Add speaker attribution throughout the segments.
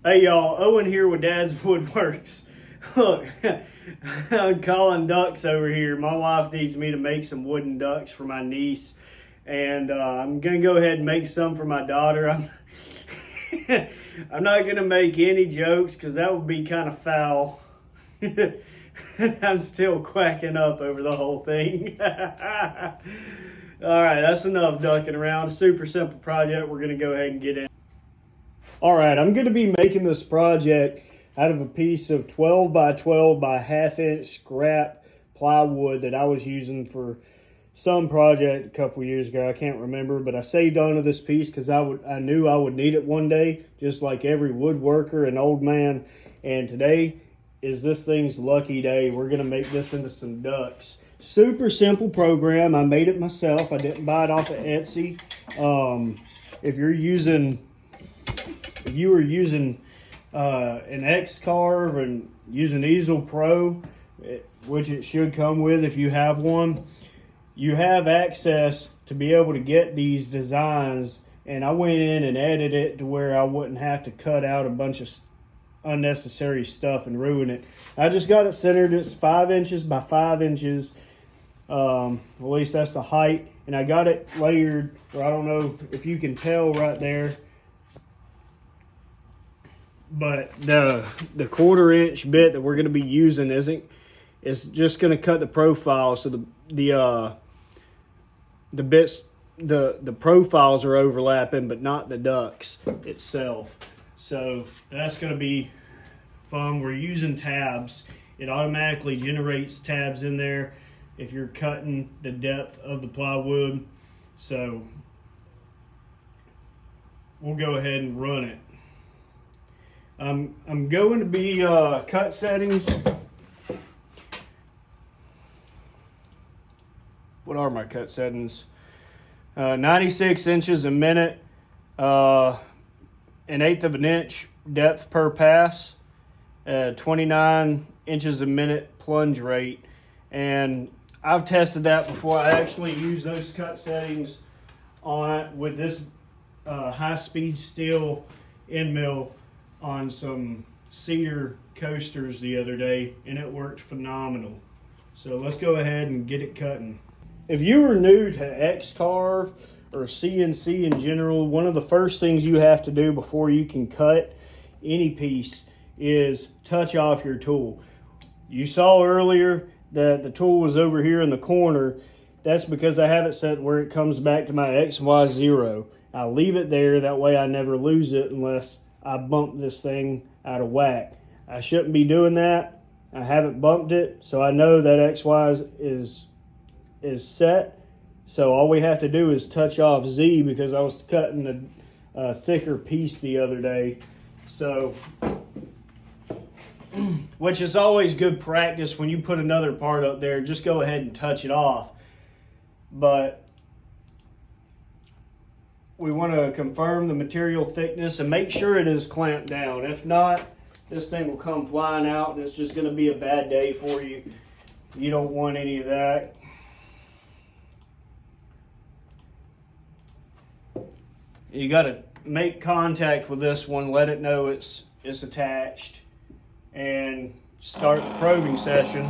Speaker 1: Hey y'all, Owen here with Dad's Woodworks. Look, I'm calling ducks over here. My wife needs me to make some wooden ducks for my niece, and I'm gonna go ahead and make some for my daughter. I'm not gonna make any jokes because that would be kind of foul. I'm still quacking up over the whole thing. All right, that's enough ducking around. Super simple project. We're gonna go ahead and get in. All right, I'm going to be making this project out of a piece of 12 by 12 by ½ inch scrap plywood that I was using for some project a couple years ago. I can't remember, but I saved onto this piece because I knew I would need it one day, just like every woodworker and old man. And today is this thing's lucky day. We're going to make this into some ducks. Super simple program. I made it myself. I didn't buy it off of Etsy. If you were using an x-carve and using Easel Pro, which it should come with if you have one, you have access to be able to get these designs. And I went in and edited it to where I wouldn't have to cut out a bunch of unnecessary stuff and ruin it. I just got it centered. It's 5 inches by 5 inches. At least that's the height. And I got it layered where I don't know if you can tell right there, but the 1/4 inch bit that we're going to be using is just going to cut the profile. So the bits, the profiles are overlapping, but not the ducts itself. So that's going to be fun. We're using tabs. It automatically generates tabs in there if you're cutting the depth of the plywood. So we'll go ahead and run it. I'm going to be cut settings. What are my cut settings? 96 inches a minute, 1/8 of an inch depth per pass, 29 inches a minute plunge rate. And I've tested that before. I actually used those cut settings with this high-speed steel end mill on some cedar coasters the other day, and it worked phenomenal. So let's go ahead and get it cutting. If you are new to xcarve or CNC in general, one of the first things you have to do before you can cut any piece is touch off your tool. You saw earlier that the tool was over here in the corner. That's because I have it set where it comes back to my XY0. I leave it there, that way I never lose it unless I bump this thing out of whack. I shouldn't be doing that. I haven't bumped it, so I know that XY is set. So all we have to do is touch off Z, because I was cutting a thicker piece the other day. So, which is always good practice when you put another part up there. Just go ahead and touch it off. But we want to confirm the material thickness and make sure it is clamped down. If not, this thing will come flying out and it's just going to be a bad day for you. You don't want any of that. You got to make contact with this one, let it know it's attached, and start the probing session.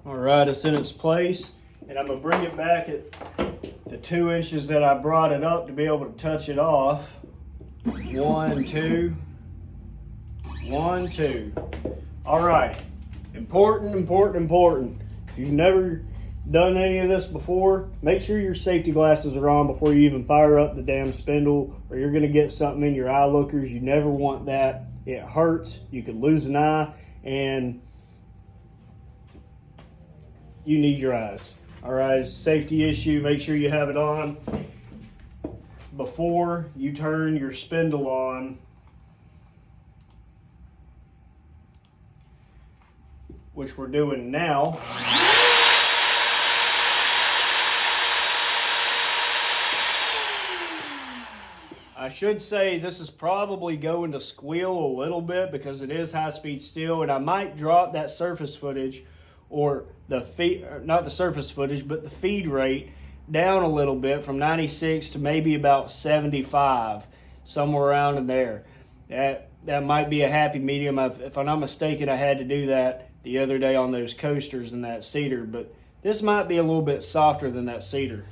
Speaker 1: All right, it's in its place, and I'm gonna bring it back at the 2 inches that I brought it up to be able to touch it off. 1, 2, 1, 2. All right, important. If you've never done any of this before, make sure your safety glasses are on before you even fire up the damn spindle, or you're gonna get something in your eye lookers. You never want that. It hurts. You could lose an eye, and you need your eyes. All right, it's a safety issue. Make sure you have it on before you turn your spindle on, which we're doing now. I should say this is probably going to squeal a little bit because it is high-speed steel, and I might drop that surface footage, or the feed, not the surface footage, but the feed rate down a little bit from 96 to maybe about 75, somewhere around in there. That might be a happy medium. If I'm not mistaken, I had to do that the other day on those coasters and that cedar, but this might be a little bit softer than that cedar.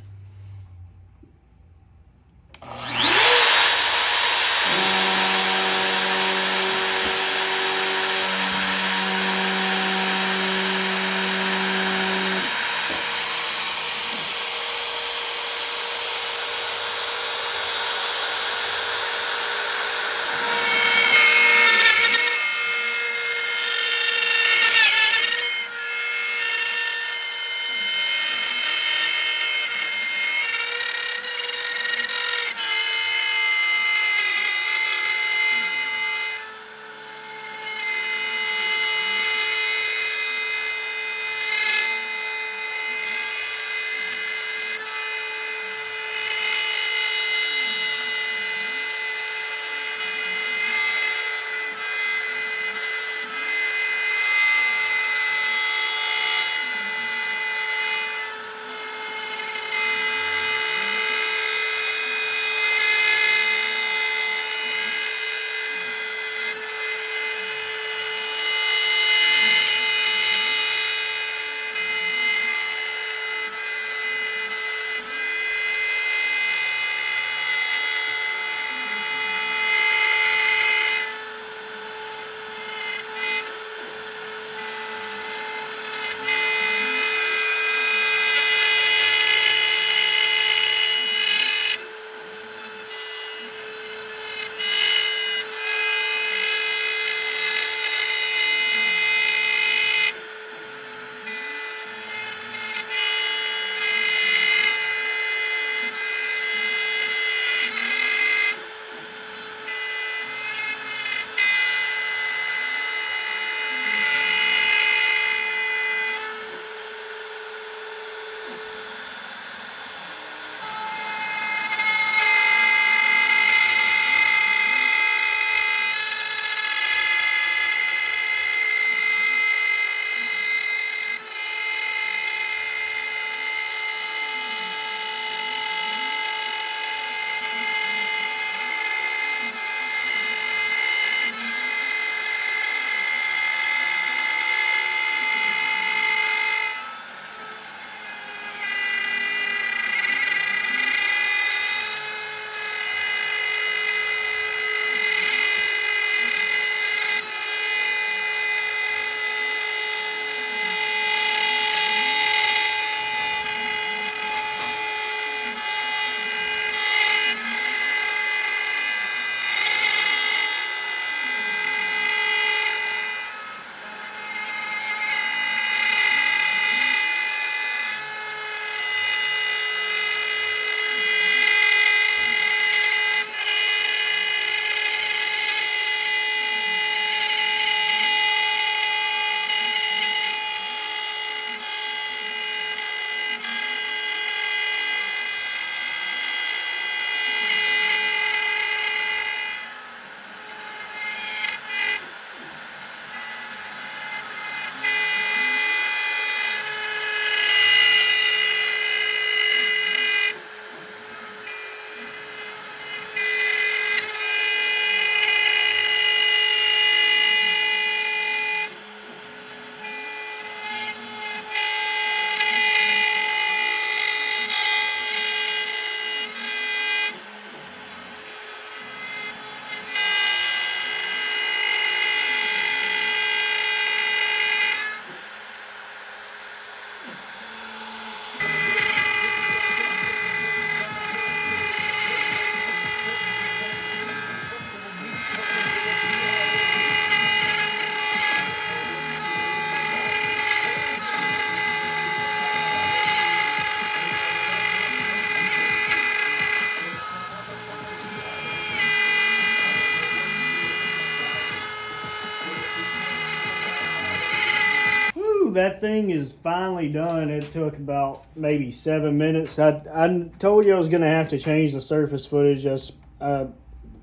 Speaker 1: That thing is finally done. It took about maybe 7 minutes. I told you I was going to have to change the surface footage. That's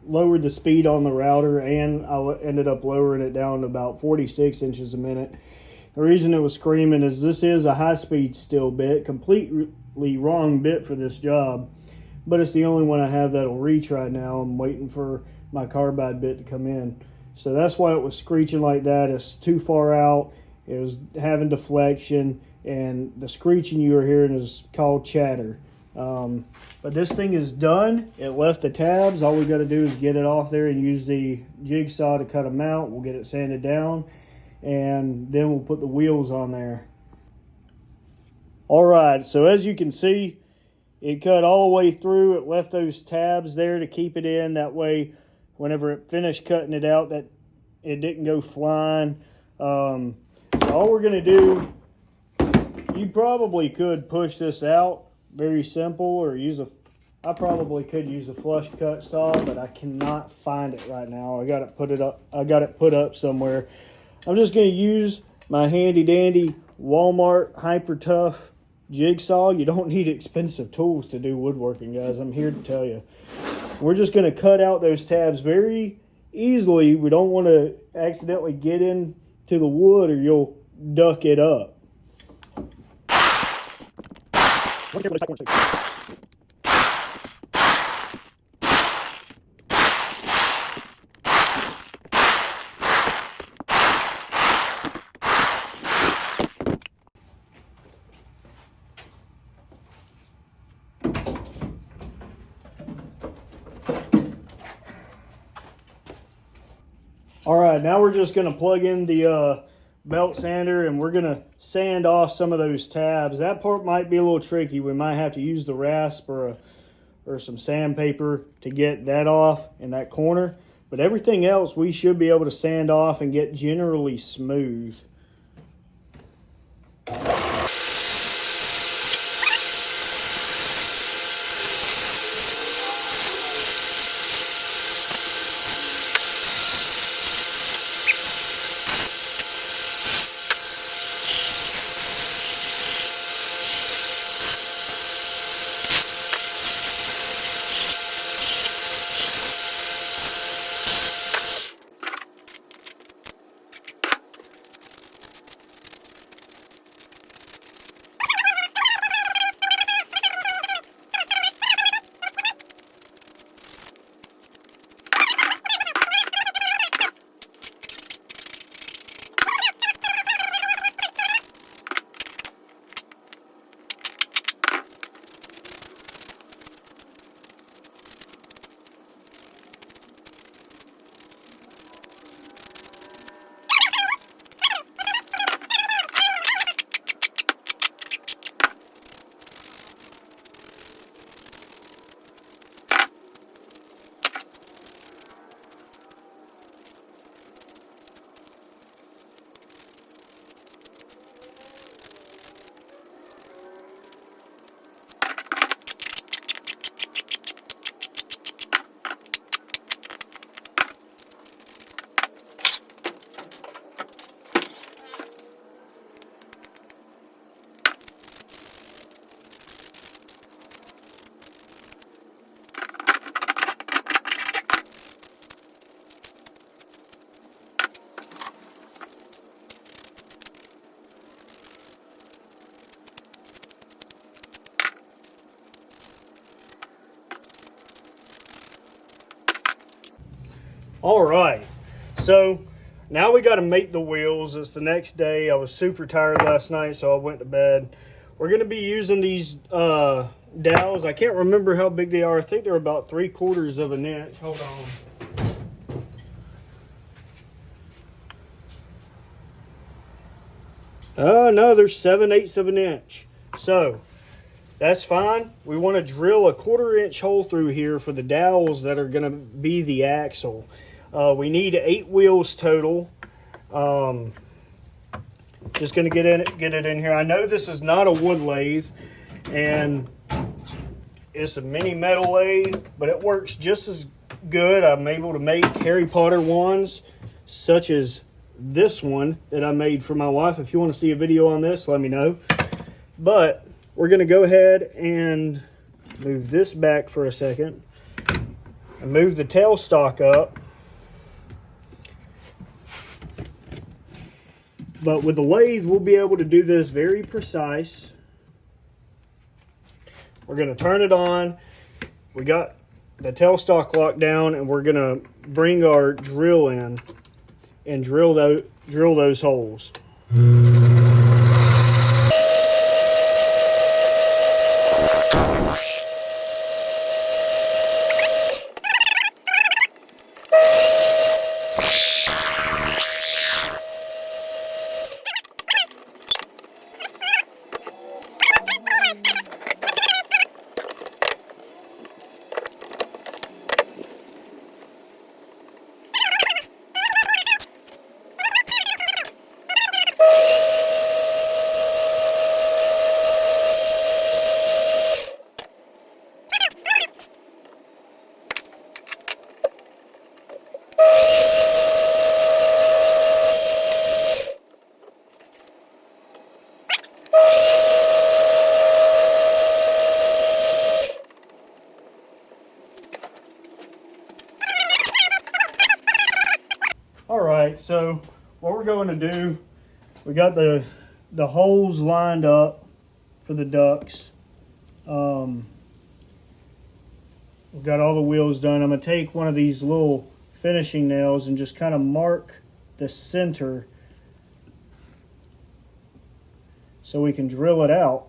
Speaker 1: lowered the speed on the router, and I ended up lowering it down to about 46 inches a minute. The reason it was screaming is this is a high-speed steel bit, completely wrong bit for this job, but it's the only one I have that'll reach right now. I'm waiting for my carbide bit to come in. So that's why it was screeching like that. It's too far out. It was having deflection, and the screeching you were hearing is called chatter. But this thing is done. It left the tabs. All we got to do is get it off there and use the jigsaw to cut them out. We'll get it sanded down, and then we'll put the wheels on there. All right, so as you can see, it cut all the way through. It left those tabs there to keep it in. That way, whenever it finished cutting it out, that it didn't go flying. So all we're going to do, you probably could push this out, very simple, or I probably could use a flush cut saw, but I cannot find it right now. I got it put up somewhere. I'm just going to use my handy dandy Walmart Hyper Tough jigsaw. You don't need expensive tools to do woodworking, guys. I'm here to tell you. We're just going to cut out those tabs very easily. We don't want to accidentally get into the wood, or you'll duck it up. All right, now we're just going to plug in the belt sander, and we're going to sand off some of those tabs. That part might be a little tricky. We might have to use the rasp or some sandpaper to get that off in that corner. But everything else we should be able to sand off and get generally smooth. All right, so now we got to make the wheels. It's the next day. I was super tired last night, so I went to bed. We're going to be using these dowels. I can't remember how big they are. I think they're about 3/4 of an inch. Hold on. No, they're 7/8 of an inch. So that's fine. We want to drill a 1/4 inch hole through here for the dowels that are going to be the axle. We need 8 wheels total. Just going to get it in here. I know this is not a wood lathe, and it's a mini metal lathe, but it works just as good. I'm able to make Harry Potter ones, such as this one that I made for my wife. If you want to see a video on this, let me know. But we're going to go ahead and move this back for a second. and move the tailstock up. But with the lathe, we'll be able to do this very precise. We're going to turn it on. We got the tailstock locked down, and we're going to bring our drill in and drill those holes. Alright, so what we're going to do, we got the holes lined up for the ducts. We've got all the wheels done. I'm going to take one of these little finishing nails and just kind of mark the center so we can drill it out.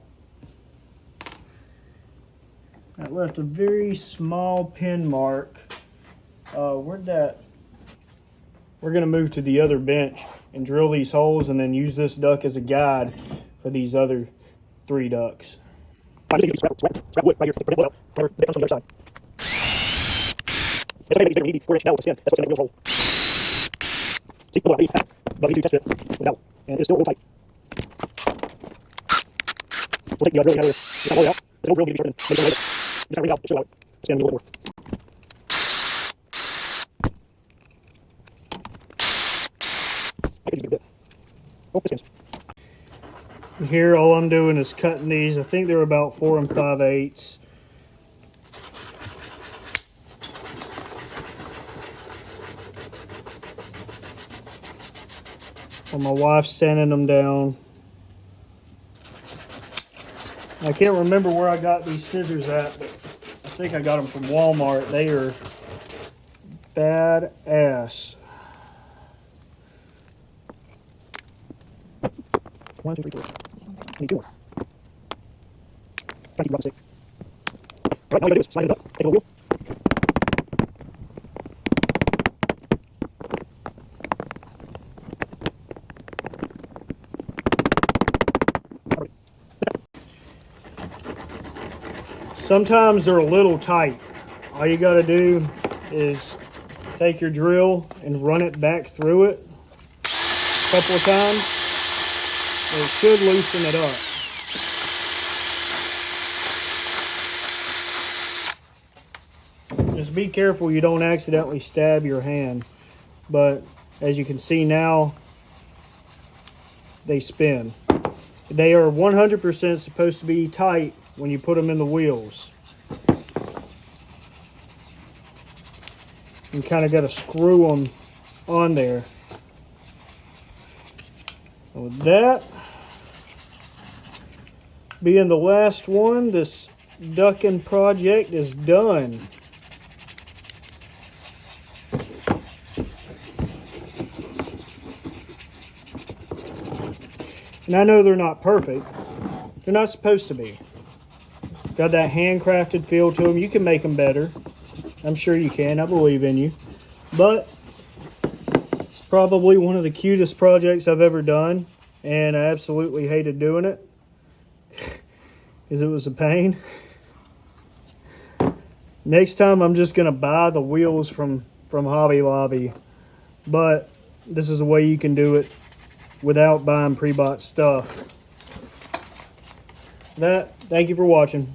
Speaker 1: I left a very small pin mark. Where'd that? We're going to move to the other bench and drill these holes and then use this duct as a guide for these other 3 ducts. Right here. Put it on the other side. It's okay, you need 4-inch now with the skin. That's what's going to make a hole. See, look, but we do test fit without, and it's still a little tight. We'll take the drilling out of here. It's not all out. It's no drill need to be shortened. Maybe it's not ring out. It's still out. It's going to be a little more. I could use a bit. Oh, this skins. Here, all I'm doing is cutting these. I think they're about 4 5/8. While my wife's sanding them down. I can't remember where I got these scissors at, but I think I got them from Walmart. They are badass. 1, 2, 3, 4. I need 2 more. Thank you, Rob. Right, now you gotta do is slide it up. Take a little wheel. Sometimes they're a little tight. All you got to do is take your drill and run it back through it a couple of times. It should loosen it up. Just be careful you don't accidentally stab your hand. But as you can see now, they spin. They are 100% supposed to be tight when you put them in the wheels. You kind of got to screw them on there. And with that being the last one, this ducking project is done. And I know they're not perfect. They're not supposed to be. Got that handcrafted feel to them. You can make them better. I'm sure you can. I believe in you. But it's probably one of the cutest projects I've ever done. And I absolutely hated doing it. Because it was a pain. Next time I'm just going to buy the wheels from Hobby Lobby. But this is a way you can do it without buying pre-bought stuff. Thank you for watching.